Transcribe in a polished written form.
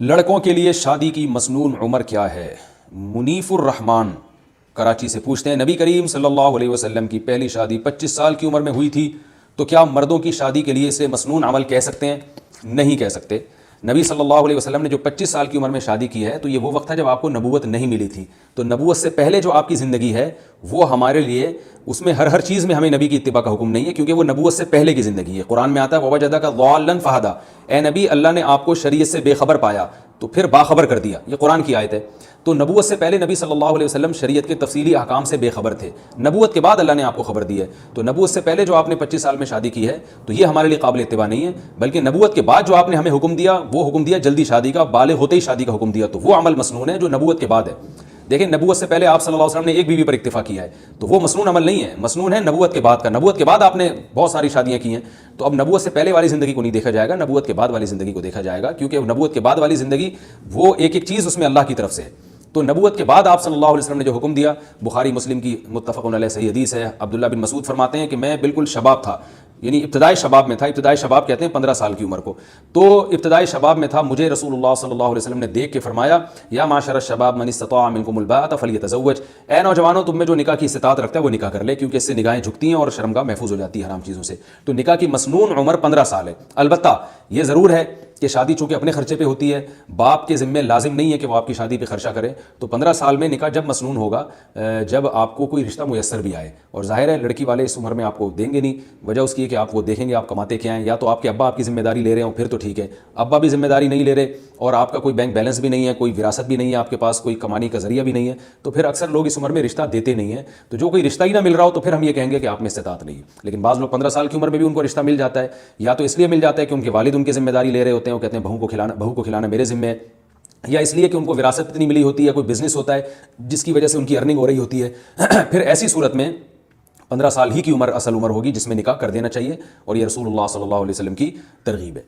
لڑکوں کے لیے شادی کی مسنون عمر کیا ہے؟ منیف الرحمان کراچی سے پوچھتے ہیں، نبی کریم صلی اللہ علیہ وسلم کی پہلی شادی 25 سال کی عمر میں ہوئی تھی، تو کیا مردوں کی شادی کے لیے اسے مسنون عمل کہہ سکتے ہیں؟ نہیں کہہ سکتے۔ نبی صلی اللہ علیہ وسلم نے جو 25 سال کی عمر میں شادی کی ہے تو یہ وہ وقت تھا جب آپ کو نبوت نہیں ملی تھی، تو نبوت سے پہلے جو آپ کی زندگی ہے وہ ہمارے لیے اس میں ہر چیز میں ہمیں نبی کی اتباع کا حکم نہیں ہے، کیونکہ وہ نبوت سے پہلے کی زندگی ہے۔ قرآن میں آتا ہے وَوَجَدَكَ ضَالًّا فَهَدَىٰ، اے نبی اللہ نے آپ کو شریعت سے بے خبر پایا تو پھر باخبر کر دیا، یہ قرآن کی آیت ہے۔ تو نبوت سے پہلے نبی صلی اللہ علیہ وسلم شریعت کے تفصیلی احکام سے بے خبر تھے، نبوت کے بعد اللہ نے آپ کو خبر دی ہے، تو نبوت سے پہلے جو آپ نے 25 سال میں شادی کی ہے تو یہ ہمارے لیے قابل اتباع نہیں ہے، بلکہ نبوت کے بعد جو آپ نے ہمیں حکم دیا وہ حکم دیا جلدی شادی کا، بالغ ہوتے ہی شادی کا حکم دیا، تو وہ عمل مسنون ہے جو نبوت کے بعد ہے۔ دیکھیں نبوت سے پہلے آپ صلی اللہ علیہ وسلم نے ایک بیوی پر اکتفا کیا ہے تو وہ مسنون عمل نہیں ہے، مسنون ہے نبوت کے بعد کا۔ نبوت کے بعد آپ نے بہت ساری شادیاں کی ہیں، تو اب نبوت سے پہلے والی زندگی کو نہیں دیکھا جائے گا، نبوت کے بعد والی زندگی کو دیکھا جائے گا، کیونکہ نبوت کے بعد والی زندگی وہ ایک ایک چیز اس میں اللہ کی طرف سے ہے۔ تو نبوت کے بعد آپ صلی اللہ علیہ وسلم نے جو حکم دیا، بخاری مسلم کی متفق علیہ صحیح حدیث ہے، عبداللہ بن مسعود فرماتے ہیں کہ میں بالکل شباب تھا، یعنی ابتدائی شباب میں تھا، ابتدائی شباب کہتے ہیں 15 سال کی عمر کو، تو ابتدائی شباب میں تھا، مجھے رسول اللہ صلی اللہ علیہ وسلم نے دیکھ کے فرمایا یا معاشر الشباب من استطاع منکم الباءۃ فلیتزوج، اے نوجوانوں تم میں جو نکاح کی استطاعت رکھتا ہے وہ نکاح کر لے، کیونکہ اس سے نگاہیں جھکتی ہیں اور شرمگاہ محفوظ ہو جاتی ہے حرام چیزوں سے۔ تو نکاح کی مسنون عمر 15 سال ہے۔ البتہ یہ ضرور ہے کہ شادی چونکہ اپنے خرچے پہ ہوتی ہے، باپ کے ذمے لازم نہیں ہے کہ وہ آپ کی شادی پہ خرچہ کرے، تو 15 سال میں نکاح جب مسنون ہوگا جب آپ کو کوئی رشتہ میسر بھی آئے، اور ظاہر ہے لڑکی والے اس عمر میں آپ کو دیں گے نہیں، وجہ اس کی ہے کہ آپ وہ دیکھیں گے آپ کماتے کیا ہیں، یا تو آپ کے ابا آپ کی ذمہ داری لے رہے ہوں پھر تو ٹھیک ہے، ابا بھی ذمہ داری نہیں لے رہے اور آپ کا کوئی بینک بیلنس بھی نہیں ہے، کوئی وراثت بھی نہیں ہے آپ کے پاس، کوئی کمانے کا ذریعہ بھی نہیں ہے، تو پھر اکثر لوگ اس عمر میں رشتہ دیتے نہیں ہیں۔ تو جو کوئی رشتہ ہی نہ مل رہا ہو تو پھر ہم یہ کہیں گے کہ آپ میں استطاعت نہیں ہے۔ لیکن بعض لوگ 15 سال کی عمر میں بھی ان کو رشتہ مل جاتا ہے، یا تو اس لیے مل جاتا ہے کہ ان کے والد ان کی ذمہ داری لے رہے ہوتے ہیں، وہ کہتے ہیں بہو کو کھلانا میرے ذمہ ہے، یا اس لیے کہ ان کو وراثت اتنی ملی ہوتی ہے، کوئی بزنس ہوتا ہے جس کی وجہ سے ان کی ارننگ ہو رہی ہوتی ہے۔ پھر ایسی صورت میں 15 سال ہی کی عمر اصل عمر ہوگی جس میں نکاح کر دینا چاہیے، اور یہ رسول اللہ صلی اللہ علیہ وسلم کی ترغیب ہے۔